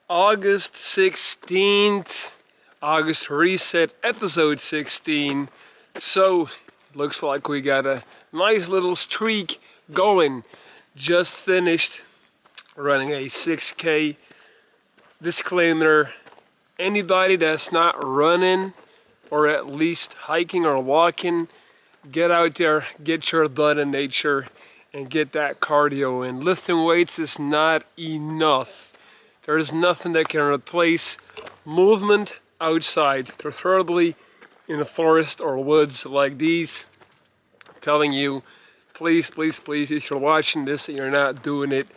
August 16th, August Reset Episode 16. So, looks like we got a nice little streak going. Just finished running a 6K. Disclaimer, anybody that's not running or at least hiking or walking, get out there, get your butt in nature and get that cardio in. Lifting weights is not enough. There is nothing that can replace movement outside, preferably in a forest or woods like these. I'm telling you, please, please, please, if you're watching this and you're not doing it,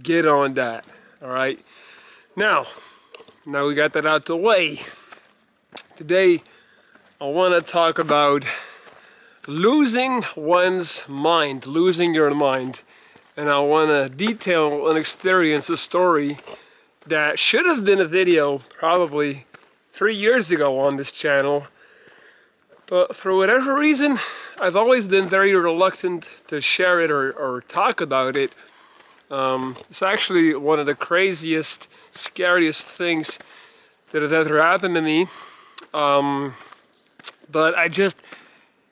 get on that, all right? Now we got that out the way. Today, I want to talk about losing one's mind, losing your mind. And I want to detail an experience, a story that should have been a video probably 3 years ago on this channel. But for whatever reason, I've always been very reluctant to share it or talk about it. It's actually one of the craziest, scariest things that has ever happened to me. But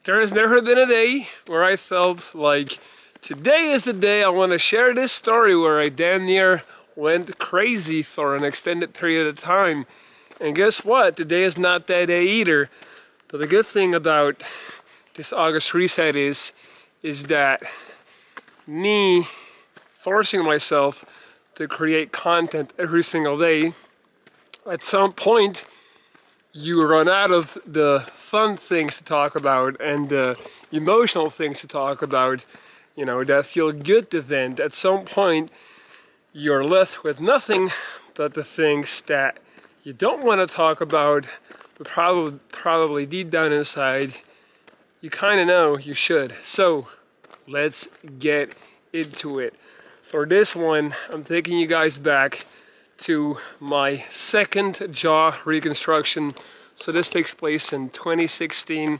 there has never been a day where I felt like today is the day I want to share this story where I damn near went crazy for an extended period of time. And guess what? Today is not that day either. But the good thing about this August Reset is that me forcing myself to create content every single day, at some point you run out of the fun things to talk about and the emotional things to talk about, you know, that feel good to vent. At some point you're left with nothing but the things that you don't want to talk about, but probably deep down inside you kind of know you should. So let's get into it. For this one, I'm taking you guys back to my second jaw reconstruction. So this takes place in 2016.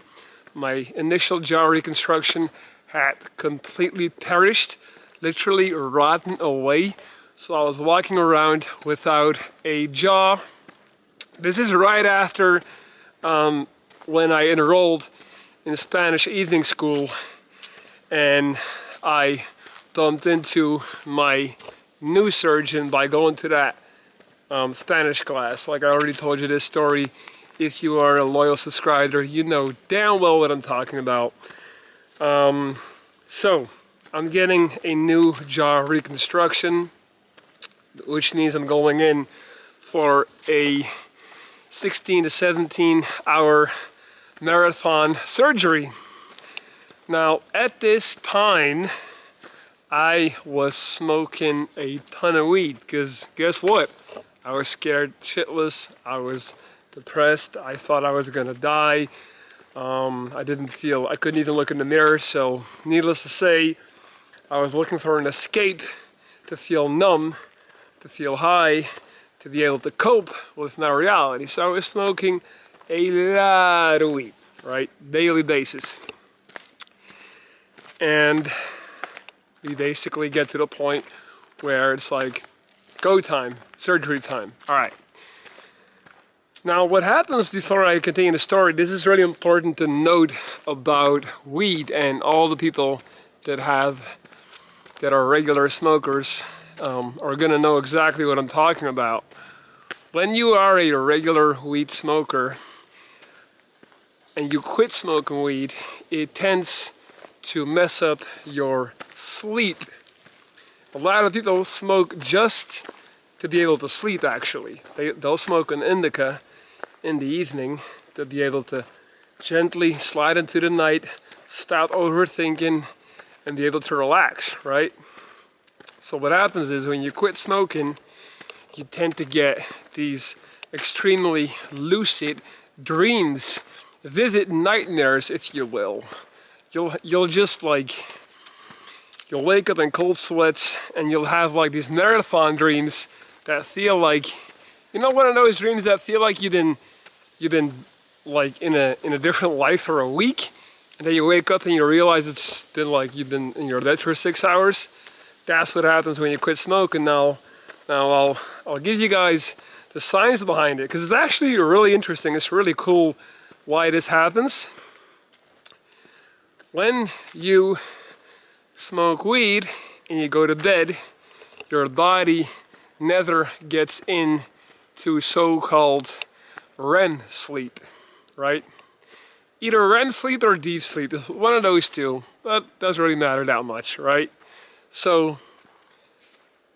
My initial jaw reconstruction had completely perished, literally rotten away. So I was walking around without a jaw. This is right after when I enrolled in Spanish evening school, and I bumped into my new surgeon by going to that Spanish class. Like I already told you this story. If you are a loyal subscriber, you know damn well what I'm talking about. So I'm getting a new jaw reconstruction, which means I'm going in for a 16 to 17 hour marathon surgery. Now at this time, I was smoking a ton of weed because guess what? I was scared shitless. I was depressed. I thought I was gonna die. I couldn't even look in the mirror. So needless to say, I was looking for an escape to feel numb, to feel high, to be able to cope with my reality. So I was smoking a lot of weed, right? Daily basis. And we basically get to the point where it's like, go time, surgery time. All right. Now what happens before I continue the story, this is really important to note about weed and all the people that are regular smokers are gonna know exactly what I'm talking about. When you are a regular weed smoker and you quit smoking weed, it tends to mess up your sleep. A lot of people smoke just to be able to sleep, actually. They'll smoke an indica in the evening to be able to gently slide into the night, stop overthinking, and be able to relax, right? So what happens is when you quit smoking, you tend to get these extremely lucid dreams, vivid nightmares, if you will. You'll just like, you'll wake up in cold sweats and you'll have like these marathon dreams that feel like, you know, one of those dreams that feel like you've been like in a different life for a week, and then you wake up and you realize it's been like you've been in your bed for 6 hours. That's what happens when you quit smoking. Now, Now I'll give you guys the science behind it, because it's actually really interesting. It's really cool why this happens. When you smoke weed and you go to bed, your body never gets into so-called REM sleep, right? Either REM sleep or deep sleep. It's one of those two, but it doesn't really matter that much, right? So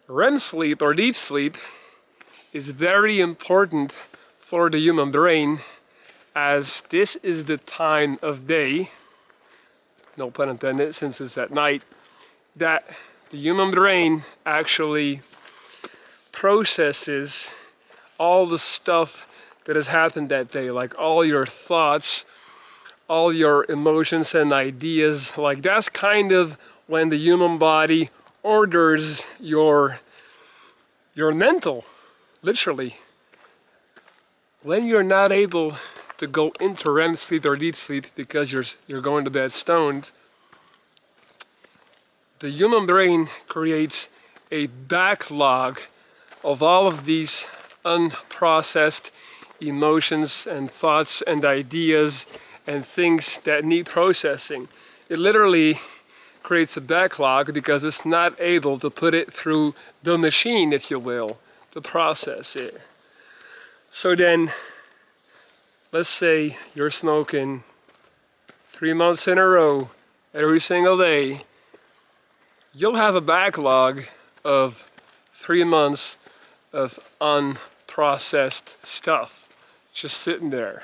REM sleep or deep sleep is very important for the human brain, as this is the time of day, no pun intended, since it's at night, that the human brain actually processes all the stuff that has happened that day, like all your thoughts, all your emotions and ideas. Like, that's kind of when the human body orders your mental, literally. When you're not able to go into REM sleep or deep sleep because you're going to bed stoned, the human brain creates a backlog of all of these unprocessed emotions and thoughts and ideas and things that need processing. It literally creates a backlog because it's not able to put it through the machine, if you will, to process it. So then, let's say you're smoking 3 months in a row, every single day. You'll have a backlog of 3 months of unprocessed stuff just sitting there.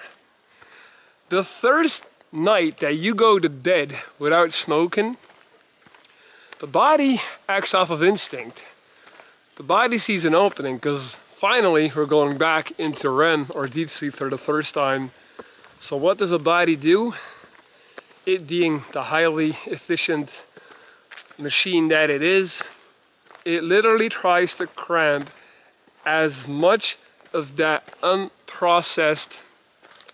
The first night that you go to bed without smoking, the body acts off of instinct. The body sees an opening because finally we're going back into REM or deep sleep for the first time. So what does the body do? It being the highly efficient machine that it is, it literally tries to cram as much of that unprocessed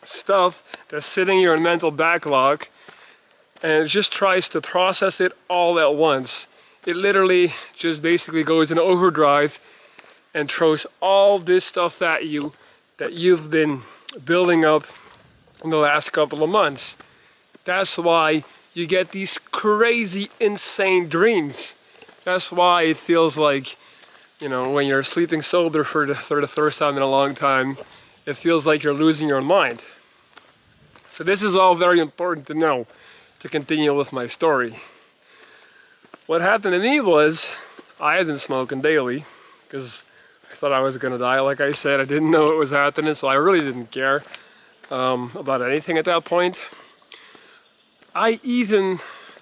stuff that's sitting in your mental backlog, and it just tries to process it all at once. It literally just basically goes in overdrive and throws all this stuff at you that you've been building up in the last couple of months. That's why you get these crazy, insane dreams. That's why it feels like, you know, when you're sleeping sober for the first time in a long time, it feels like you're losing your mind. So this is all very important to know to continue with my story. What happened to me was, I had been smoking daily because I thought I was gonna die. Like I said, I didn't know what was happening, so I really didn't care about anything at that point. I even,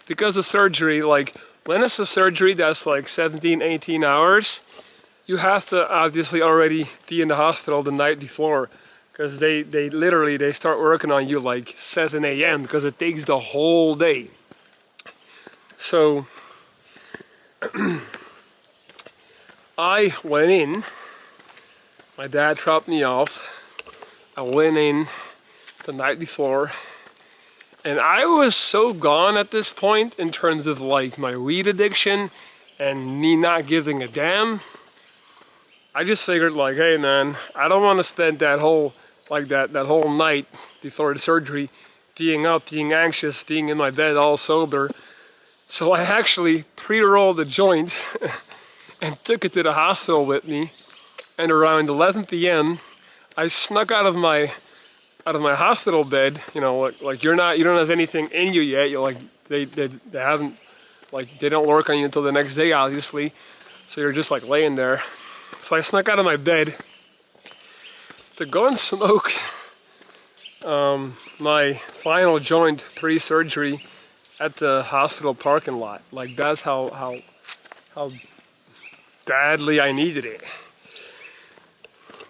because of surgery, like when it's a surgery that's like 17, 18 hours, you have to obviously already be in the hospital the night before, because they literally start working on you like 7 a.m. because it takes the whole day. So I went in, my dad dropped me off, I went in the night before, and I was so gone at this point in terms of like my weed addiction and me not giving a damn. I just figured like, hey man, I don't want to spend that whole whole night before the surgery being up, being anxious, being in my bed all sober. So I actually pre-rolled a joint and took it to the hospital with me. And around 11 p.m. I snuck out of my hospital bed. You know, like you don't have anything in you yet. You're like they haven't, like they don't work on you until the next day, obviously. So you're just like laying there. So I snuck out of my bed to go and smoke my final joint pre-surgery at the hospital parking lot. Like that's how badly I needed it.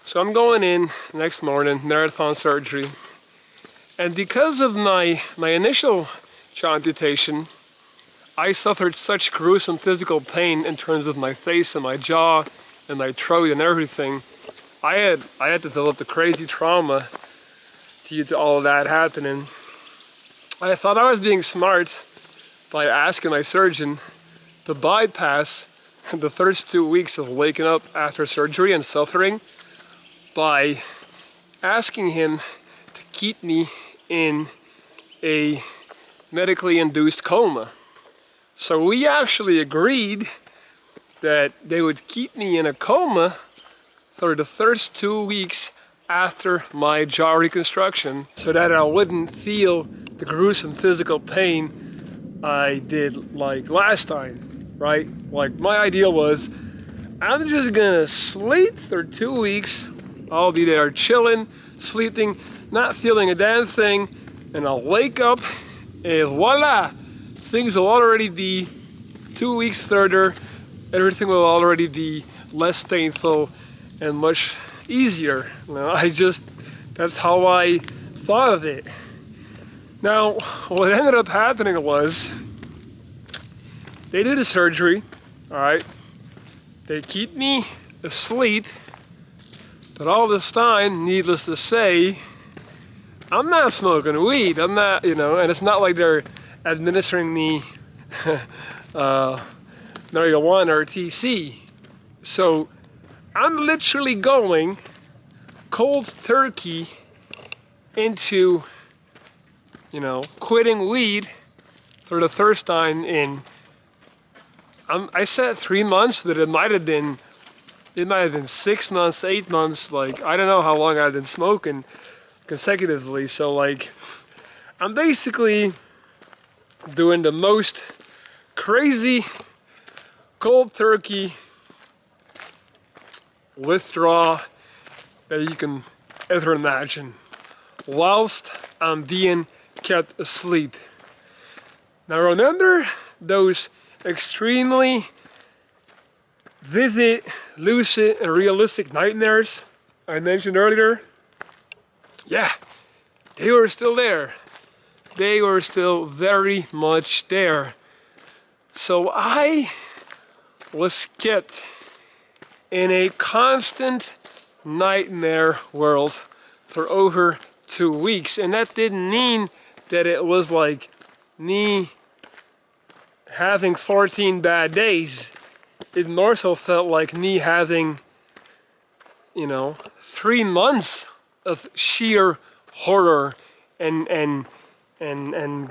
So I'm going in next morning, marathon surgery, and because of my initial jaw amputation, I suffered such gruesome physical pain in terms of my face and my jaw and my throat and everything. I had developed a crazy trauma due to all of that happening. I thought I was being smart by asking my surgeon to bypass the first 2 weeks of waking up after surgery and suffering by asking him to keep me in a medically induced coma. So we actually agreed that they would keep me in a coma for the first 2 weeks after my jaw reconstruction so that I wouldn't feel the gruesome physical pain I did like last time, right? Like my idea was, I'm just gonna sleep for 2 weeks. I'll be there chilling, sleeping, not feeling a damn thing, and I'll wake up and voila, things will already be 2 weeks further. Everything will already be less painful and much easier. You know, that's how I thought of it. Now, what ended up happening was, they do the surgery, all right? They keep me asleep, but all this time, needless to say, I'm not smoking weed. I'm not, you know, and it's not like they're administering me marijuana or TC. So I'm literally going cold turkey into, you know, quitting weed for the first time in, I said 3 months, but it might have been 6 months, 8 months. Like, I don't know how long I've been smoking consecutively. So like, I'm basically doing the most crazy cold turkey withdrawal that you can ever imagine, whilst I'm being kept asleep. Now remember those extremely vivid, lucid, and realistic nightmares I mentioned earlier? Yeah, they were still there. They were still very much there. So I was kept in a constant nightmare world for over 2 weeks. And that didn't mean that it was like me having 14 bad days. It more so felt like me having, you know, 3 months of sheer horror and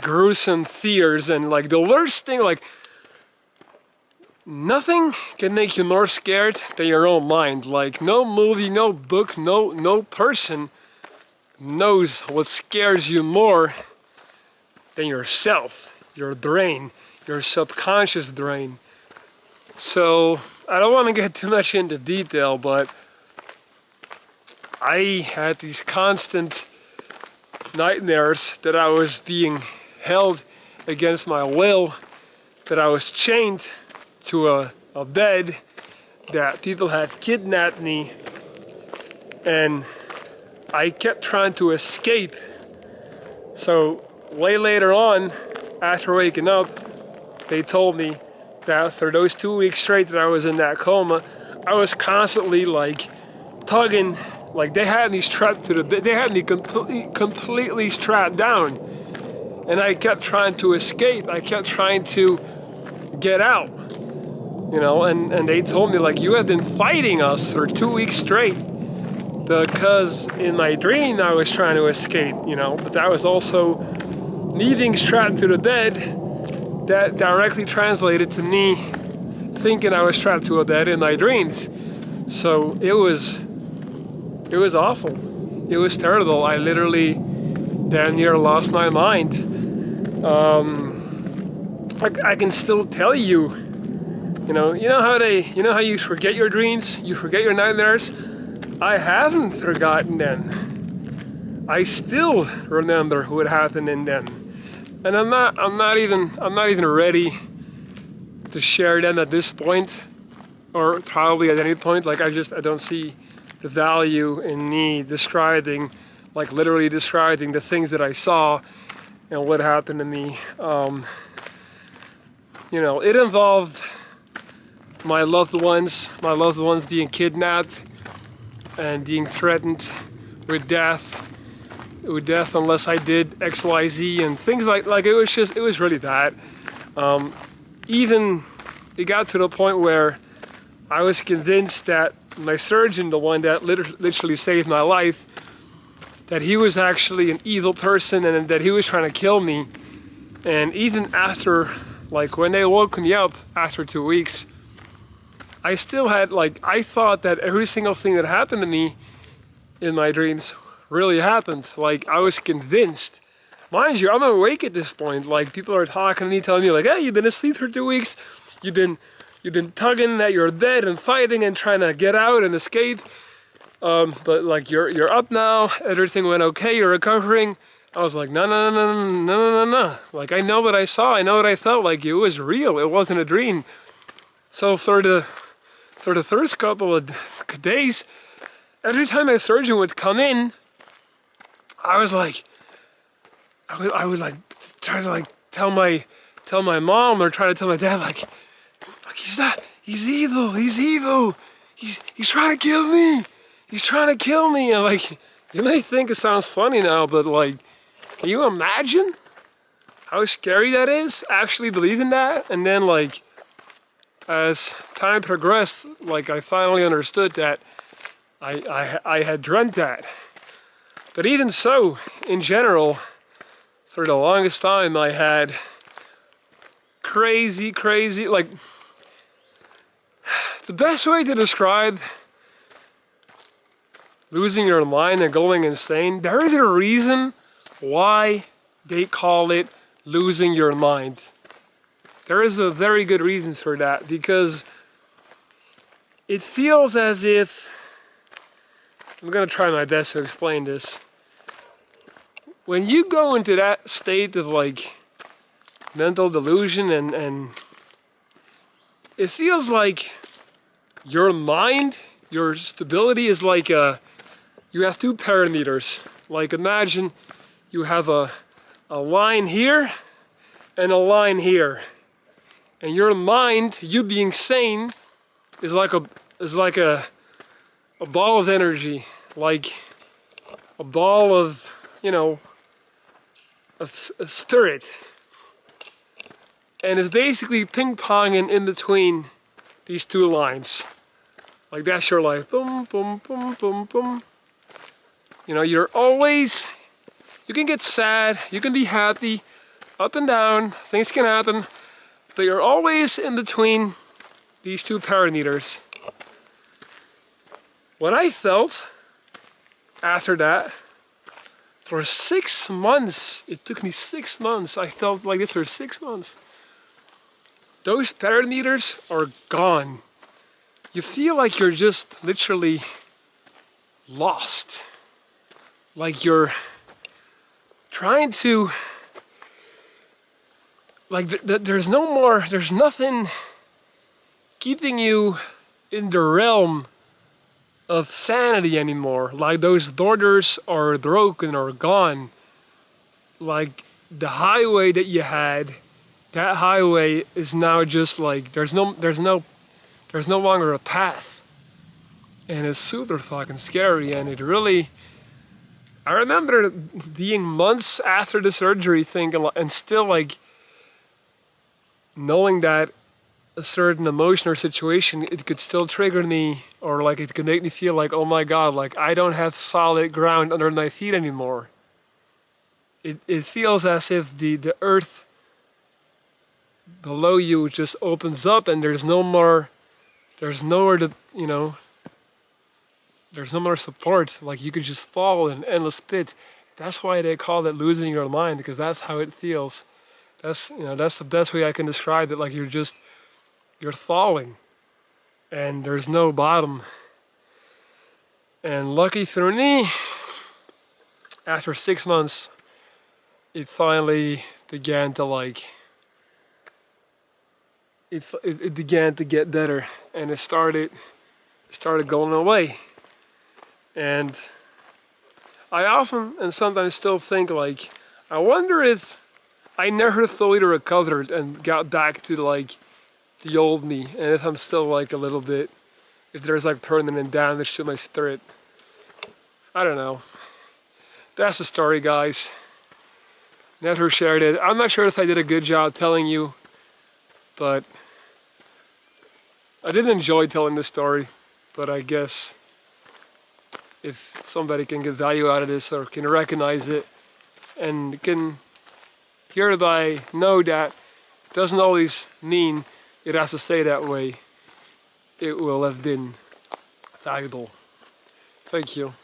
gruesome fears. And like the worst thing, like, nothing can make you more scared than your own mind. Like no movie, no book, no person knows what scares you more than yourself, your brain, your subconscious brain. So I don't want to get too much into detail, but I had these constant nightmares that I was being held against my will, that I was chained to a bed, that people had kidnapped me, and I kept trying to escape. So way later on, after waking up, they told me that for those 2 weeks straight that I was in that coma, I was constantly like tugging, like they had me strapped to the bed. They had me completely strapped down, and I kept trying to escape. I kept trying to get out, you know, and they told me like, you have been fighting us for 2 weeks straight, because in my dream I was trying to escape, you know, but that was also me being strapped to the bed. That directly translated to me thinking I was strapped to a bed in my dreams. So it was awful. It was terrible. I literally damn near lost my mind. I can still tell you, you know how you forget your dreams, you forget your nightmares. I haven't forgotten them. I still remember what happened in them. And I'm not even ready to share them at this point, or probably at any point. Like I don't see the value in me describing, like literally describing the things that I saw and what happened to me. You know, it involved my loved ones being kidnapped and being threatened with death unless I did XYZ and things like it was really bad. Even it got to the point where I was convinced that my surgeon, the one that literally saved my life, that he was actually an evil person and that he was trying to kill me. And even after, like when they woke me up after 2 weeks, I still had, like, I thought that every single thing that happened to me in my dreams really happened. Like, I was convinced. Mind you, I'm awake at this point. Like, people are talking to me, telling me, like, hey, you've been asleep for 2 weeks. You've been tugging at your bed and fighting and trying to get out and escape. But like, you're up now. Everything went okay. You're recovering. I was like, no, no, no, no, no, no, no, no. Like, I know what I saw. I know what I felt. Like, it was real. It wasn't a dream. So for the first couple of days, every time my surgeon would come in, I was like, I would like try to like tell my mom or try to tell my dad, like he's evil, he's trying to kill me, he's trying to kill me. And like, you may think it sounds funny now, but like, can you imagine how scary that is, actually believing that? And then like, as time progressed, like I finally understood that I had dreamt that. But even so, in general, for the longest time I had crazy, like, the best way to describe losing your mind and going insane, there is a reason why they call it losing your mind. There is a very good reason for that, because it feels as if, I'm going to try my best to explain this. When you go into that state of like mental delusion and it feels like your mind, your stability is like you have two parameters. Like, imagine you have a line here and a line here. And your mind, you being sane, is like a ball of energy, like a ball of, you know, a spirit. And it's basically ping-ponging in between these two lines. Like, that's your life. Boom, boom, boom, boom, boom. You know, you're always, you can get sad, you can be happy, up and down, things can happen, but you're always in between these two parameters. What I felt after that, for 6 months, it took me 6 months, I felt like this for 6 months. Those parameters are gone. You feel like you're just literally lost. Like you're trying to, like there's nothing keeping you in the realm of sanity anymore. Like, those borders are broken or gone. Like, the highway that you had, that highway is now just like, there's no longer a path. And it's super fucking scary, and it really, I remember being months after the surgery thinking, and still like knowing that a certain emotion or situation, it could still trigger me, or like it could make me feel like, oh my God, like I don't have solid ground under my feet anymore. It feels as if the earth below you just opens up and there's nowhere to, you know, there's no more support. Like, you could just fall in an endless pit. That's why they call it losing your mind, because that's how it feels. That's, you know, that's the best way I can describe it. Like, you're falling and there's no bottom. And lucky for me, after 6 months, it finally began to like, it began to get better, and it started going away. And I often and sometimes still think, like, I wonder if I never fully recovered and got back to like the old me, and if I'm still like a little bit, if there's like permanent damage to my spirit. I don't know. That's the story, guys. Never shared it. I'm not sure if I did a good job telling you, but I did enjoy telling this story, but I guess if somebody can get value out of this or can recognize it and can hereby know that it doesn't always mean it has to stay that way, it will have been valuable. Thank you.